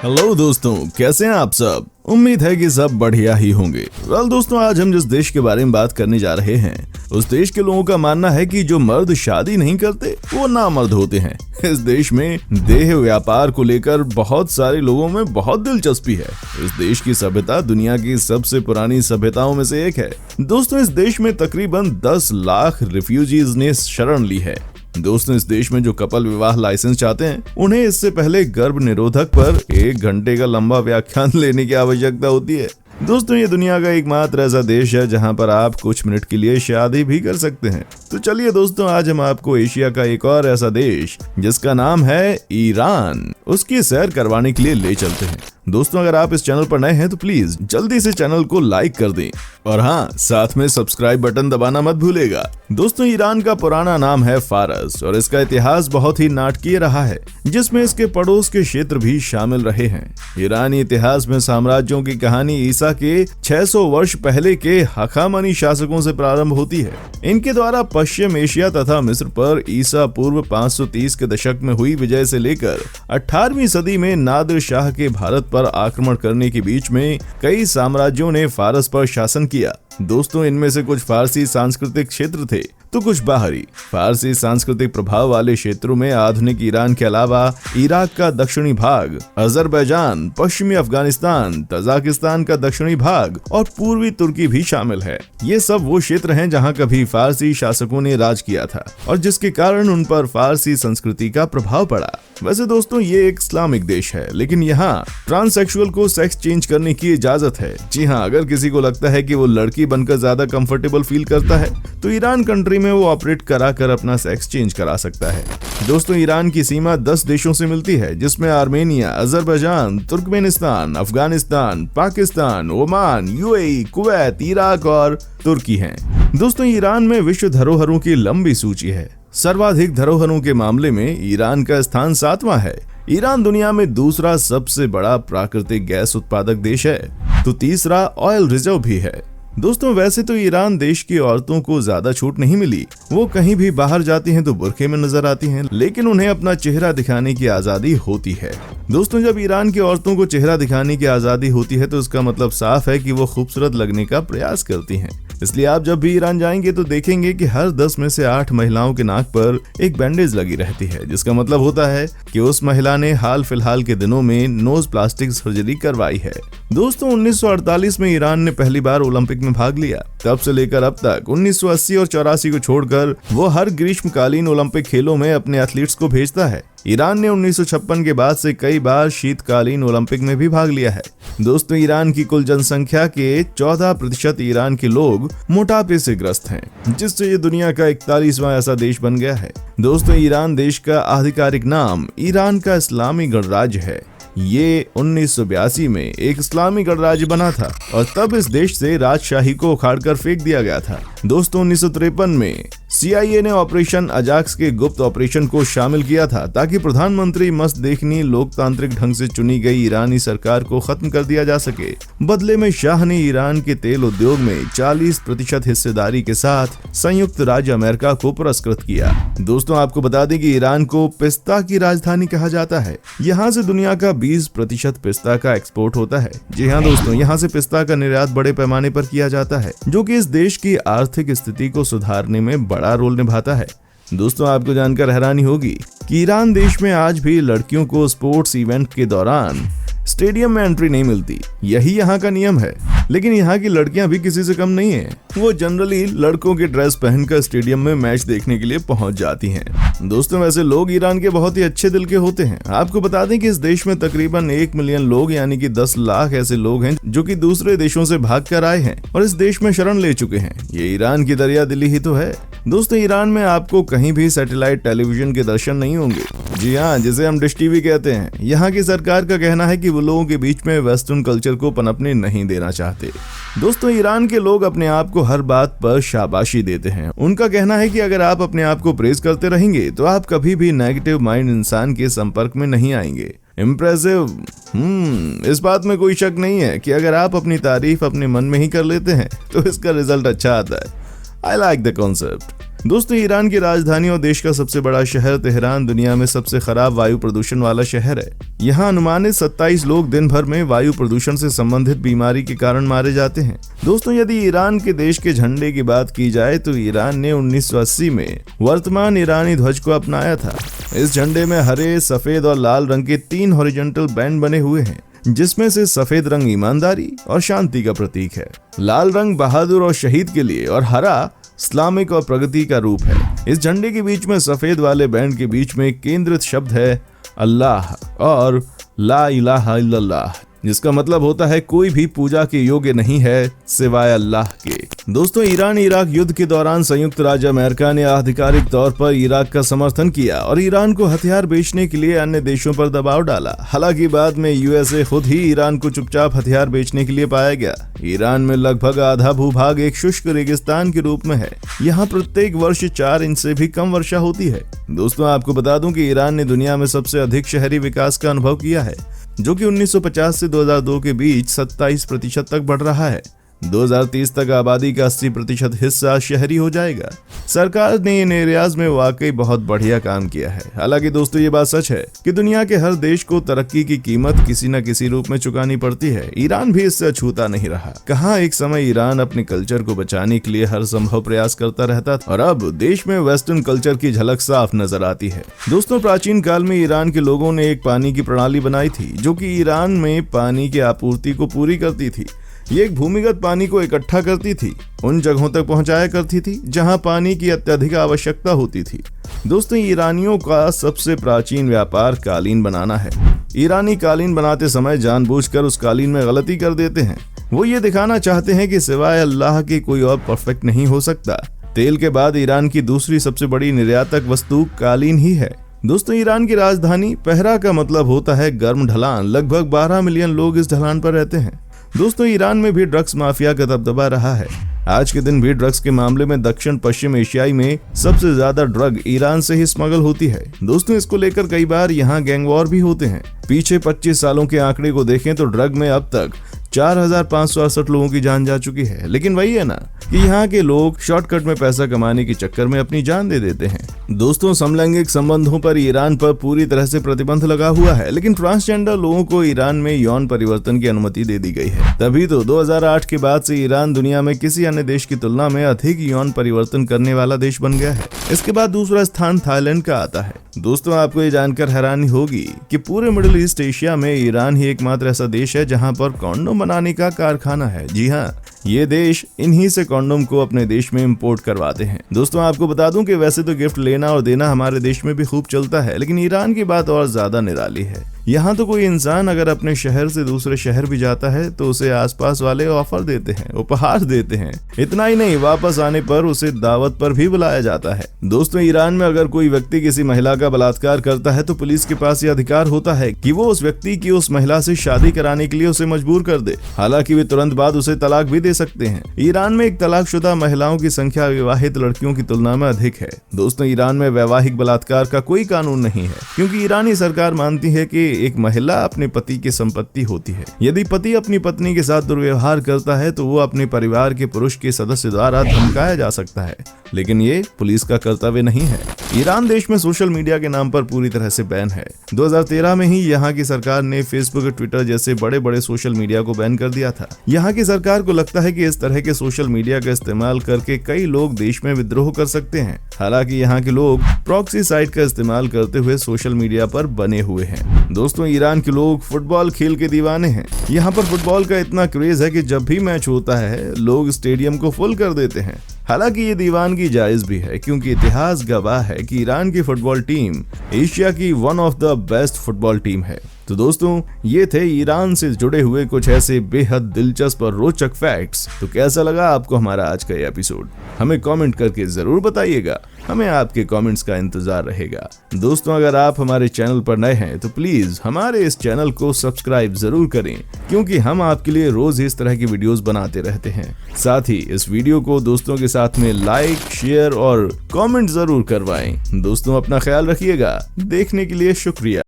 Hello दोस्तों, कैसे हैं आप सब। उम्मीद है कि सब बढ़िया ही होंगे। दोस्तों, आज हम जिस देश के बारे में बात करने जा रहे हैं, उस देश के लोगों का मानना है कि जो मर्द शादी नहीं करते वो नामर्द होते हैं। इस देश में देह व्यापार को लेकर बहुत सारे लोगों में बहुत दिलचस्पी है। इस देश की सभ्यता दुनिया की सबसे पुरानी सभ्यताओं में से एक है। दोस्तों, इस देश में तकरीबन 10 लाख रिफ्यूजीज ने शरण ली है। दोस्तों, इस देश में जो कपल विवाह लाइसेंस चाहते हैं, उन्हें इससे पहले गर्भ निरोधक पर 1 घंटे का लंबा व्याख्यान लेने की आवश्यकता होती है। दोस्तों, ये दुनिया का एकमात्र ऐसा देश है जहां पर आप कुछ मिनट के लिए शादी भी कर सकते हैं। तो चलिए दोस्तों, आज हम आपको एशिया का एक और ऐसा देश जिसका नाम है ईरान, उसकी सैर करवाने के लिए ले चलते हैं। दोस्तों, अगर आप इस चैनल पर नए हैं तो प्लीज जल्दी से चैनल को लाइक कर दें और हाँ, साथ में सब्सक्राइब बटन दबाना मत भूलेगा। दोस्तों, ईरान का पुराना नाम है फारस और इसका इतिहास बहुत ही नाटकीय रहा है, जिसमें इसके पड़ोस के क्षेत्र भी शामिल रहे हैं। ईरानी इतिहास में साम्राज्यों की कहानी ईसा के 600 वर्ष पहले के हखामनी शासकों से प्रारंभ होती है। इनके द्वारा पश्चिम एशिया तथा मिस्र पर ईसा पूर्व 530 के दशक में हुई विजय से लेकर 18वीं सदी में नादिर शाह के भारत पर आक्रमण करने के बीच में कई साम्राज्यों ने फारस पर शासन किया। दोस्तों, इनमें से कुछ फारसी सांस्कृतिक क्षेत्र थे तो कुछ बाहरी। फारसी सांस्कृतिक प्रभाव वाले क्षेत्रों में आधुनिक ईरान के अलावा इराक का दक्षिणी भाग, अजरबैजान, पश्चिमी अफगानिस्तान, तजाकिस्तान का दक्षिणी भाग और पूर्वी तुर्की भी शामिल है। ये सब वो क्षेत्र हैं जहां कभी फारसी शासकों ने राज किया था और जिसके कारण उन पर फारसी संस्कृति का प्रभाव पड़ा। वैसे दोस्तों, ये एक इस्लामिक देश है, लेकिन यहाँ ट्रांससेक्सुअल को सेक्स चेंज करने की इजाजत है। जी हाँ, अगर किसी को लगता है कि वो लड़की बनकर ज्यादा कंफर्टेबल फील करता है तो ईरान कंट्री में वो ऑपरेट कराकर अपना सेक्स चेंज करा सकता है। दोस्तों, ईरान की सीमा 10 देशों से मिलती है, जिसमें Armenia, Azerbaijan, Turkmenistan, Afghanistan, Pakistan, Oman, UAE, Kuwait, Iraq और तुर्की हैं। दोस्तों, ईरान में विश्व धरोहरों की लंबी सूची है। सर्वाधिक धरोहरों के मामले में ईरान का स्थान 7वां है। ईरान दुनिया में दूसरा सबसे बड़ा प्राकृतिक गैस उत्पादक देश है, तो तीसरा ऑयल रिजर्व भी है। दोस्तों, वैसे तो ईरान देश की औरतों को ज्यादा छूट नहीं मिली। वो कहीं भी बाहर जाती हैं तो बुर्के में नजर आती हैं, लेकिन उन्हें अपना चेहरा दिखाने की आजादी होती है। दोस्तों, जब ईरान की औरतों को चेहरा दिखाने की आजादी होती है तो इसका मतलब साफ है कि वो खूबसूरत लगने का प्रयास करती हैं। इसलिए आप जब भी ईरान जाएंगे तो देखेंगे कि हर 10 में से 8 महिलाओं के नाक पर एक बैंडेज लगी रहती है, जिसका मतलब होता है कि उस महिला ने हाल फिलहाल के दिनों में नोज प्लास्टिक सर्जरी करवाई है। दोस्तों, 1948 में ईरान ने पहली बार ओलंपिक में भाग लिया। तब से लेकर अब तक 1980 और 84 को छोड़कर वो हर ग्रीष्मकालीन ओलंपिक खेलों में अपने एथलीट्स को भेजता है। ईरान ने 1956 के बाद से कई बार शीतकालीन ओलंपिक में भी भाग लिया है। दोस्तों, ईरान की कुल जनसंख्या के 14% ईरान के लोग मोटापे से ग्रस्त हैं, जिससे ये दुनिया का 41वां ऐसा देश बन गया है। दोस्तों, ईरान देश का आधिकारिक नाम ईरान का इस्लामी गणराज्य है। ये 1982 में एक इस्लामी गणराज्य बना था और तब इस देश से राजशाही को उखाड़कर फेंक दिया गया था। दोस्तों, 1953 में CIA ने ऑपरेशन अजाक्स के गुप्त ऑपरेशन को शामिल किया था ताकि प्रधानमंत्री मस्त देखनी लोकतांत्रिक ढंग से चुनी गई ईरानी सरकार को खत्म कर दिया जा सके। बदले में शाह ने ईरान के तेल उद्योग में 40% हिस्सेदारी के साथ संयुक्त राज्य अमेरिका को पुरस्कृत किया। दोस्तों, आपको बता दें कि ईरान को पिस्ता की राजधानी कहा जाता है। यहाँ से दुनिया का 20% पिस्ता का एक्सपोर्ट होता है। जी हाँ दोस्तों, यहाँ से पिस्ता का निर्यात बड़े पैमाने पर किया जाता है, जो कि इस देश की आर्थिक स्थिति को सुधारने में बड़ा रोल निभाता है। दोस्तों, आपको जानकर हैरानी होगी कि ईरान देश में आज भी लड़कियों को स्पोर्ट्स इवेंट के दौरान स्टेडियम में एंट्री नहीं मिलती। यही यहाँ का नियम है। लेकिन यहाँ की लड़कियां भी किसी से कम नहीं है। वो जनरली लड़कों के ड्रेस पहनकर स्टेडियम में मैच देखने के लिए पहुंच जाती हैं। दोस्तों, वैसे लोग ईरान के बहुत ही अच्छे दिल के होते हैं। आपको बता दें कि इस देश में तकरीबन 1 मिलियन लोग यानी कि 10 लाख ऐसे लोग हैं जो कि दूसरे देशों से भाग कर आए हैं और इस देश में शरण ले चुके हैं। ये ईरान की दरिया दिली ही तो है। दोस्तों, ईरान में आपको कहीं भी सैटेलाइट टेलीविजन के दर्शन नहीं होंगे। जी हाँ, जिसे हम डिश टीवी कहते हैं। यहाँ की सरकार का कहना है कि वो लोगों के बीच में वेस्टर्न कल्चर को पनपने नहीं देना चाहते। दोस्तों, ईरान के लोग अपने आप को हर बात पर शाबाशी देते हैं। उनका कहना है कि अगर आप अपने आप को प्रेज करते रहेंगे तो आप कभी भी नेगेटिव माइंड इंसान के संपर्क में नहीं आएंगे। इम्प्रेसिव। इस बात में कोई शक नहीं है कि अगर आप अपनी तारीफ अपने मन में ही कर लेते हैं तो इसका रिजल्ट अच्छा आता है। I like the concept. दोस्तों ईरान की राजधानी और देश का सबसे बड़ा शहर तेहरान दुनिया में सबसे खराब वायु प्रदूषण वाला शहर है। यहाँ अनुमानित 27 लोग दिन भर में वायु प्रदूषण से संबंधित बीमारी के कारण मारे जाते हैं। दोस्तों यदि ईरान के देश के झंडे की बात की जाए तो ईरान ने 1980 में वर्तमान ईरानी ध्वज को अपनाया था। इस झंडे में हरे, सफेद और लाल रंग के 3 हॉरिजॉन्टल बैंड बने हुए हैं, जिसमें से सफेद रंग ईमानदारी और शांति का प्रतीक है, लाल रंग बहादुर और शहीद के लिए और हरा इस्लामिक और प्रगति का रूप है। इस झंडे के बीच में सफेद वाले बैंड के बीच में केंद्रित शब्द है अल्लाह और ला इलाहा इल्लल्लाह, जिसका मतलब होता है कोई भी पूजा के योग्य नहीं है सिवाय अल्लाह के। दोस्तों ईरान इराक युद्ध के दौरान संयुक्त राज्य अमेरिका ने आधिकारिक तौर पर इराक का समर्थन किया और ईरान को हथियार बेचने के लिए अन्य देशों पर दबाव डाला। हालांकि बाद में यूएसए खुद ही ईरान को चुपचाप हथियार बेचने के लिए पाया गया। ईरान में लगभग आधा भूभाग एक शुष्क रेगिस्तान के रूप में है। यहाँ प्रत्येक वर्ष 4 इंच से भी कम वर्षा होती है। दोस्तों आपको बता दूं कि ईरान ने दुनिया में सबसे अधिक शहरी विकास का अनुभव किया है, जो कि 1950 से 2002 के बीच 27% तक बढ़ रहा है। 2030 तक आबादी का 80% हिस्सा शहरी हो जाएगा। सरकार ने इन एरियाज में वाकई बहुत बढ़िया काम किया है। हालांकि दोस्तों ये बात सच है कि दुनिया के हर देश को तरक्की की कीमत किसी न किसी रूप में चुकानी पड़ती है। ईरान भी इससे अछूता नहीं रहा। कहाँ एक समय ईरान अपने कल्चर को बचाने के लिए हर संभव प्रयास करता रहता था और अब देश में वेस्टर्न कल्चर की झलक साफ नजर आती है। दोस्तों प्राचीन काल में ईरान के लोगों ने एक पानी की प्रणाली बनाई थी, जो कि ईरान में पानी की आपूर्ति को पूरी करती थी। ये एक भूमिगत पानी को इकट्ठा करती थी, उन जगहों तक पहुंचाया करती थी जहां पानी की अत्यधिक आवश्यकता होती थी। दोस्तों ईरानियों का सबसे प्राचीन व्यापार कालीन बनाना है। ईरानी कालीन बनाते समय जानबूझकर उस कालीन में गलती कर देते हैं। वो ये दिखाना चाहते हैं कि सिवाय अल्लाह के कोई और परफेक्ट नहीं हो सकता। तेल के बाद ईरान की दूसरी सबसे बड़ी निर्यातक वस्तु कालीन ही है। दोस्तों ईरान की राजधानी पहरा का मतलब होता है गर्म ढलान। लगभग 12 मिलियन लोग इस ढलान पर रहते हैं। दोस्तों ईरान में भी ड्रग्स माफिया का दबदबा रहा है। आज के दिन भी ड्रग्स के मामले में दक्षिण पश्चिम एशियाई में सबसे ज्यादा ड्रग ईरान से ही स्मगल होती है। दोस्तों इसको लेकर कई बार यहाँ गैंग वॉर भी होते हैं। पीछे 25 सालों के आंकड़े को देखें तो ड्रग में अब तक 4568 लोगों की जान जा चुकी है। लेकिन वही है ना कि यहाँ के लोग शॉर्टकट में पैसा कमाने के चक्कर में अपनी जान दे देते हैं। दोस्तों समलैंगिक संबंधों पर ईरान पर पूरी तरह से प्रतिबंध लगा हुआ है, लेकिन ट्रांसजेंडर लोगों को ईरान में यौन परिवर्तन की अनुमति दे दी गई है। तभी तो 2008 के बाद से ईरान दुनिया में किसी अन्य देश की तुलना में अधिक यौन परिवर्तन करने वाला देश बन गया है। इसके बाद दूसरा स्थान थाईलैंड का आता है। दोस्तों आपको ये जानकर हैरानी होगी कि पूरे मिडिल ईस्ट एशिया में ईरान ही एकमात्र ऐसा देश है जहाँ पर कॉन्डोम बनाने का कारखाना है। जी हाँ, ये देश इन्हीं से कॉन्डोम को अपने देश में इंपोर्ट करवाते हैं। दोस्तों आपको बता दूं कि वैसे तो गिफ्ट लेना और देना हमारे देश में भी खूब चलता है, लेकिन ईरान की बात और ज्यादा निराली है। यहाँ तो कोई इंसान अगर अपने शहर से दूसरे शहर भी जाता है तो उसे आसपास वाले ऑफर देते हैं, उपहार देते हैं। इतना ही नहीं, वापस आने पर उसे दावत पर भी बुलाया जाता है। दोस्तों ईरान में अगर कोई व्यक्ति किसी महिला का बलात्कार करता है तो पुलिस के पास ये अधिकार होता है कि वो उस व्यक्ति की उस महिला से शादी कराने के लिए उसे मजबूर कर दे। हालांकि वे तुरंत बाद उसे तलाक भी दे सकते हैं। ईरान में एक तलाकशुदा महिलाओं की संख्या विवाहित लड़कियों की तुलना में अधिक है। दोस्तों ईरान में वैवाहिक बलात्कार का कोई कानून नहीं है, क्योंकि ईरानी सरकार मानती है कि एक महिला अपने पति की संपत्ति होती है। यदि पति अपनी पत्नी के साथ दुर्व्यवहार करता है तो वो अपने परिवार के पुरुष के सदस्य द्वारा धमकाया जा सकता है, लेकिन ये पुलिस का कर्तव्य नहीं है। ईरान देश में सोशल मीडिया के नाम पर पूरी तरह से बैन है। 2013 में ही यहाँ की सरकार ने फेसबुक और ट्विटर जैसे बड़े बड़े सोशल मीडिया को बैन कर दिया था। यहाँ की सरकार को लगता है कि इस तरह के सोशल मीडिया का इस्तेमाल करके कई लोग देश में विद्रोह कर सकते हैं। हालांकि यहाँ के लोग प्रॉक्सी साइट का इस्तेमाल करते हुए सोशल मीडिया पर बने हुए हैं। दोस्तों ईरान के लोग फुटबॉल खेल के दीवाने हैं। यहाँ पर फुटबॉल का इतना क्रेज है कि जब भी मैच होता है लोग स्टेडियम को फुल कर देते हैं। हालांकि ये दीवानगी जायज भी है, क्योंकि इतिहास गवाह है कि ईरान की फुटबॉल टीम एशिया की one of the best football team है। तो दोस्तों ये थे ईरान से जुड़े हुए कुछ ऐसे बेहद दिलचस्प और रोचक फैक्ट्स। तो कैसा लगा आपको हमारा आज का ये एपिसोड? हमें कमेंट करके जरूर बताइएगा। हमें आपके कमेंट्स का इंतजार रहेगा। दोस्तों अगर आप हमारे चैनल पर नए हैं तो प्लीज हमारे इस चैनल को सब्सक्राइब जरूर करें, क्योंकि हम आपके लिए रोज इस तरह की वीडियोस बनाते रहते हैं। साथ ही इस वीडियो को दोस्तों के साथ में लाइक, शेयर और कमेंट जरूर करवाएं। दोस्तों अपना ख्याल रखिएगा। देखने के लिए शुक्रिया।